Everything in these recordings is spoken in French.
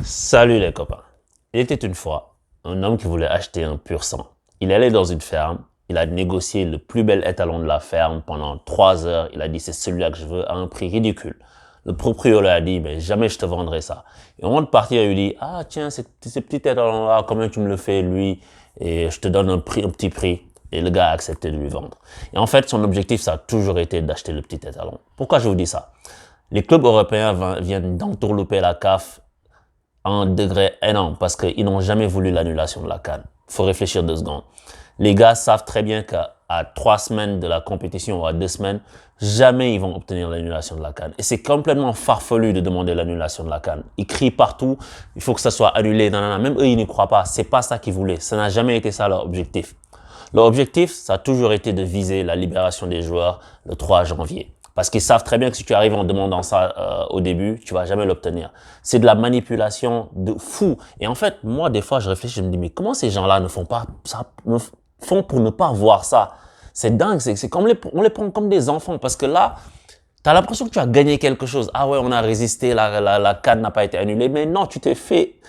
Salut les copains. Il était une fois un homme qui voulait acheter un pur sang. Il allait dans une ferme, il a négocié le plus bel étalon de la ferme pendant 3 heures. Il a dit c'est celui-là que je veux à un prix ridicule. Le propriétaire lui a dit mais jamais je te vendrai ça. Et au moment de partir, il lui dit ah tiens ce petit étalon-là, combien tu me le fais lui et je te donne un petit prix. Et le gars a accepté de lui vendre. Et en fait, son objectif, ça a toujours été d'acheter le petit étalon. Pourquoi je vous dis ça? Les clubs européens viennent d'entourlouper la CAF à un degré énorme parce qu'ils n'ont jamais voulu l'annulation de la CAN. Il faut réfléchir 2 secondes. Les gars savent très bien qu'à 3 semaines de la compétition ou à 2 semaines, jamais ils vont obtenir l'annulation de la CAN. Et c'est complètement farfelu de demander l'annulation de la CAN. Ils crient partout, il faut que ça soit annulé. Non, non, non. Même eux, ils n'y croient pas. C'est pas ça qu'ils voulaient. Ça n'a jamais été ça leur objectif. Leur objectif, ça a toujours été de viser la libération des joueurs le 3 janvier. Parce qu'ils savent très bien que si tu arrives en demandant ça au début, tu vas jamais l'obtenir. C'est de la manipulation de fou. Et en fait, moi, des fois, je réfléchis, je me dis, mais comment ces gens-là ne font pas ça, font pour ne pas voir ça? C'est dingue, c'est comme on les prend comme des enfants. Parce que là, tu as l'impression que tu as gagné quelque chose. Ah ouais, on a résisté, la CAN n'a pas été annulée. Mais non, tu t'es fait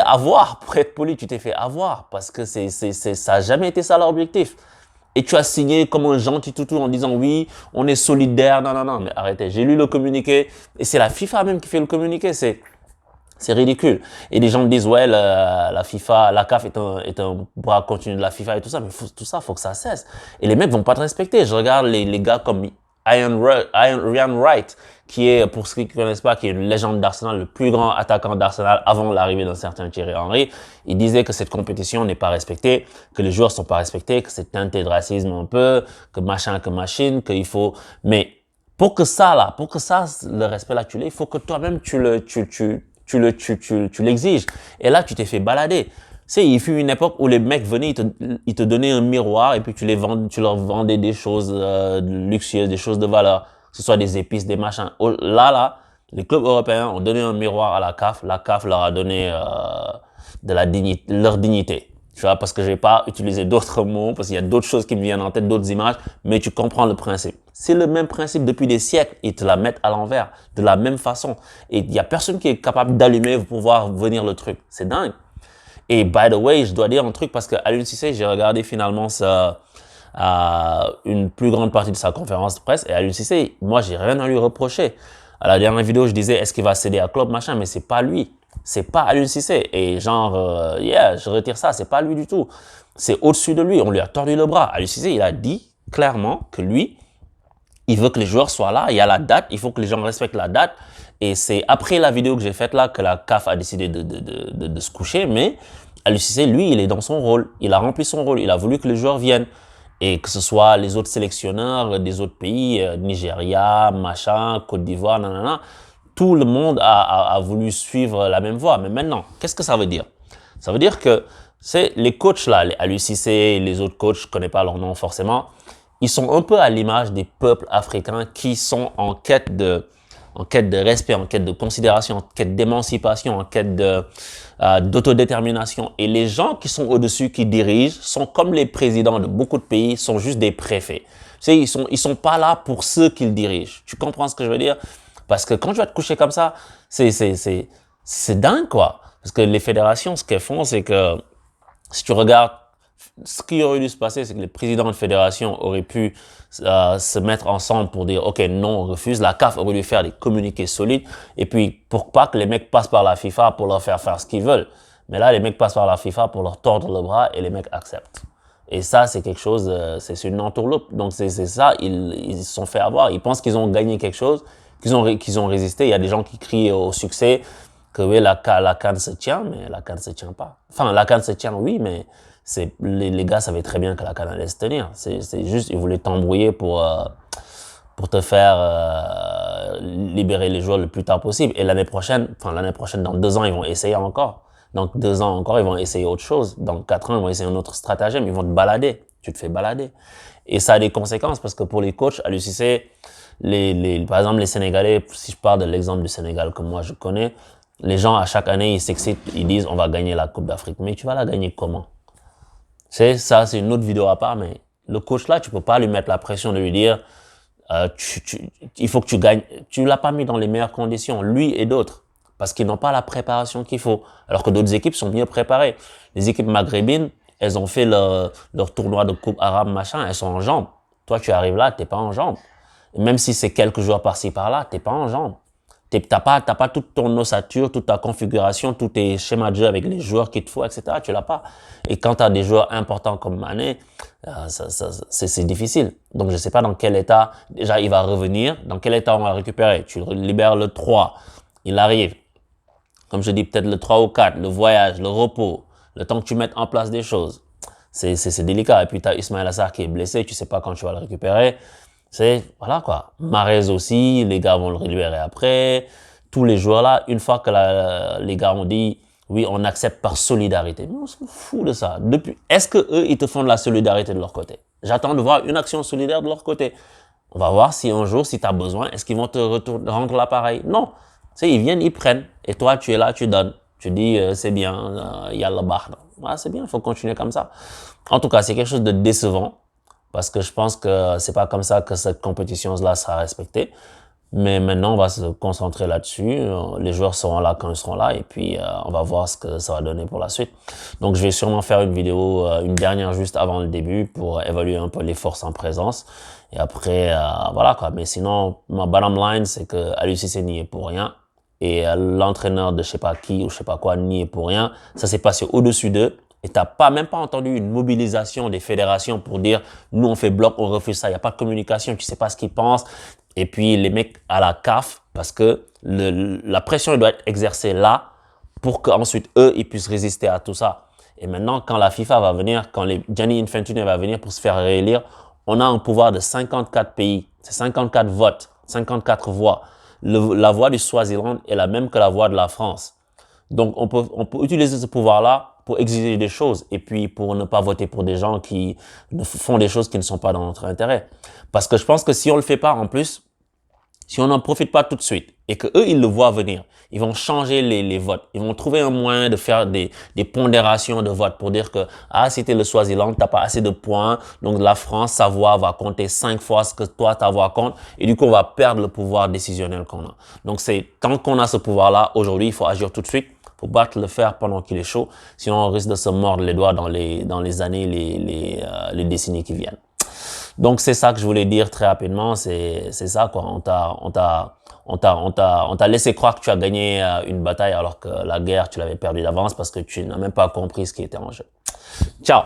avoir, pour être poli, tu t'es fait avoir. Parce que ça n'a jamais été ça leur objectif. Et tu as signé comme un gentil toutou en disant oui, on est solidaire. Non, non, non, mais arrêtez. J'ai lu le communiqué et c'est la FIFA même qui fait le communiqué. C'est ridicule. Et les gens me disent ouais, la FIFA, la CAF est un bras continu de la FIFA et tout ça. Mais tout ça, faut que ça cesse. Et les mecs vont pas te respecter. Je regarde les gars comme Ian Wright, qui est, pour ceux qui ne connaissent pas, qui est une légende d'Arsenal, le plus grand attaquant d'Arsenal avant l'arrivée d'un certain Thierry Henry. Il disait que cette compétition n'est pas respectée, que les joueurs sont pas respectés, que c'est teinté de racisme un peu, que machin, que machine, qu'il faut, mais pour que ça, le respect là, tu l'aies, il faut que toi-même, tu l'exiges. Et là, tu t'es fait balader. Tu sais, il fut une époque où les mecs venaient, ils te donnaient un miroir et puis tu leur vendais des choses luxueuses, des choses de valeur, que ce soit des épices, des machins. Là, les clubs européens ont donné un miroir à la CAF leur a donné leur dignité. Tu vois, parce que je vais pas utiliser d'autres mots, parce qu'il y a d'autres choses qui me viennent en tête, d'autres images, mais tu comprends le principe. C'est le même principe depuis des siècles. Ils te la mettent à l'envers, de la même façon. Et il y a personne qui est capable d'allumer pour voir venir le truc. C'est dingue. Et by the way, je dois dire un truc parce que Aliou Cissé, j'ai regardé finalement une plus grande partie de sa conférence de presse. Et Aliou Cissé, moi, j'ai rien à lui reprocher. À la dernière vidéo, je disais, est-ce qu'il va céder à Klopp, machin, mais c'est pas lui. C'est pas Aliou Cissé. Et genre, je retire ça, c'est pas lui du tout. C'est au-dessus de lui. On lui a tordu le bras. Aliou Cissé, il a dit clairement que lui, il veut que les joueurs soient là. Il y a la date. Il faut que les gens respectent la date. Et c'est après la vidéo que j'ai faite là que la CAF a décidé de se coucher. Mais Aliou Cissé, lui, il est dans son rôle. Il a rempli son rôle. Il a voulu que les joueurs viennent. Et que ce soit les autres sélectionneurs des autres pays, Nigeria, machin, Côte d'Ivoire, nanana, tout le monde a voulu suivre la même voie. Mais maintenant, qu'est-ce que ça veut dire? Ça veut dire que c'est les coachs là, les Aliou Cissé, les autres coachs, je connais pas leur nom forcément, ils sont un peu à l'image des peuples africains qui sont en quête de respect, en quête de considération, en quête d'émancipation, en quête d'autodétermination. Et les gens qui sont au-dessus, qui dirigent, sont comme les présidents de beaucoup de pays, sont juste des préfets. Tu sais, ils sont pas là pour ceux qu'ils dirigent. Tu comprends ce que je veux dire? Parce que quand tu vas te coucher comme ça, c'est dingue, quoi. Parce que les fédérations, ce qu'elles font, c'est que si tu regardes, ce qui aurait dû se passer, c'est que les présidents de fédération auraient pu se mettre ensemble pour dire ok, non, on refuse. La CAF aurait dû faire des communiqués solides et puis pour pas que les mecs passent par la FIFA pour leur faire ce qu'ils veulent. Mais là, les mecs passent par la FIFA pour leur tordre le bras et les mecs acceptent. Et ça, c'est quelque chose, c'est une entourloupe. Donc c'est ça, ils se sont fait avoir. Ils pensent qu'ils ont gagné quelque chose, qu'ils ont résisté. Il y a des gens qui crient au succès que oui, la CAN se tient, mais la CAN se tient pas. Enfin, la CAN se tient, oui, mais les gars savaient très bien que la CAN allait se tenir. C'est juste, ils voulaient t'embrouiller pour te faire libérer les joueurs le plus tard possible. Et l'année prochaine, dans 2 ans, ils vont essayer encore. Dans 2 ans encore, ils vont essayer autre chose. Dans 4 ans, ils vont essayer un autre stratagème. Ils vont te balader. Tu te fais balader. Et ça a des conséquences parce que pour les coachs, Aliou Cissé, par exemple, les Sénégalais, si je parle de l'exemple du Sénégal que moi je connais, les gens à chaque année, ils s'excitent, ils disent on va gagner la Coupe d'Afrique. Mais tu vas la gagner comment? C'est ça, c'est une autre vidéo à part, mais le coach là, tu peux pas lui mettre la pression de lui dire il faut que tu gagnes. Tu l'as pas mis dans les meilleures conditions, lui et d'autres. parce qu'ils n'ont pas la préparation qu'il faut. Alors que d'autres équipes sont mieux préparées. Les équipes maghrébines, elles ont fait leur tournoi de coupe arabe, machin, elles sont en jambes. Toi, tu arrives là, t'es pas en jambes. Et même si c'est quelques joueurs par-ci, par-là, t'es pas en jambes. T'as pas toute ton ossature, toute ta configuration, tous tes schémas de jeu avec les joueurs qu'il te faut, etc. Tu l'as pas. Et quand tu as des joueurs importants comme Mané, c'est difficile. Donc, je sais pas dans quel état, déjà, il va revenir, dans quel état on va le récupérer. Tu le libères le 3, il arrive. Comme je dis, peut-être le 3 ou 4, le voyage, le repos, le temps que tu mettes en place des choses. C'est délicat. Et puis, tu as Ismaël Assar qui est blessé, tu sais pas quand tu vas le récupérer. Voilà quoi. Mahrez aussi, les gars vont le libérer après. Tous les joueurs là, une fois que les gars ont dit, oui, on accepte par solidarité. Mais on s'en fout de ça. Est-ce que eux, ils te font de la solidarité de leur côté? J'attends de voir une action solidaire de leur côté. On va voir si un jour, si tu as besoin, est-ce qu'ils vont te rendre l'appareil? Non. Tu sais, ils viennent, ils prennent. Et toi, tu es là, tu donnes. Tu dis, c'est bien, il y a le bar. Ouais, c'est bien, il faut continuer comme ça. En tout cas, c'est quelque chose de décevant. Parce que je pense que c'est pas comme ça que cette compétition-là sera respectée. Mais maintenant, on va se concentrer là-dessus. Les joueurs seront là quand ils seront là. Et puis, on va voir ce que ça va donner pour la suite. Donc, je vais sûrement faire une vidéo, une dernière juste avant le début pour évaluer un peu les forces en présence. Et après, voilà quoi. Mais sinon, ma bottom line, c'est que Aliou Cissé n'y est pour rien. Et l'entraîneur de je sais pas qui ou je sais pas quoi n'y est pour rien. Ça s'est passé au-dessus d'eux. Et t'as même pas entendu une mobilisation des fédérations pour dire, nous, on fait bloc, on refuse ça. Il n'y a pas de communication, tu sais pas ce qu'ils pensent. Et puis, les mecs à la CAF, parce que la pression doit être exercée là pour qu'ensuite, eux, ils puissent résister à tout ça. Et maintenant, quand la FIFA va venir, quand Gianni Infantino va venir pour se faire réélire, on a un pouvoir de 54 pays. C'est 54 votes, 54 voix. La voix du Swaziland est la même que la voix de la France. Donc, on peut utiliser ce pouvoir-là pour exiger des choses et puis pour ne pas voter pour des gens qui font des choses qui ne sont pas dans notre intérêt. Parce que je pense que si on le fait pas en plus, si on n'en profite pas tout de suite et que eux ils le voient venir, ils vont changer les votes. Ils vont trouver un moyen de faire des pondérations de vote pour dire que si t'es le Swaziland, t'as pas assez de points, donc la France, sa voix va compter 5 fois ce que toi ta voix compte et du coup on va perdre le pouvoir décisionnel qu'on a. Donc tant qu'on a ce pouvoir-là, aujourd'hui il faut agir tout de suite. Faut battre le fer pendant qu'il est chaud, sinon on risque de se mordre les doigts dans les années, les décennies qui viennent. Donc c'est ça que je voulais dire très rapidement, c'est ça quoi. On t'a laissé croire que tu as gagné une bataille alors que la guerre tu l'avais perdue d'avance parce que tu n'as même pas compris ce qui était en jeu. Ciao.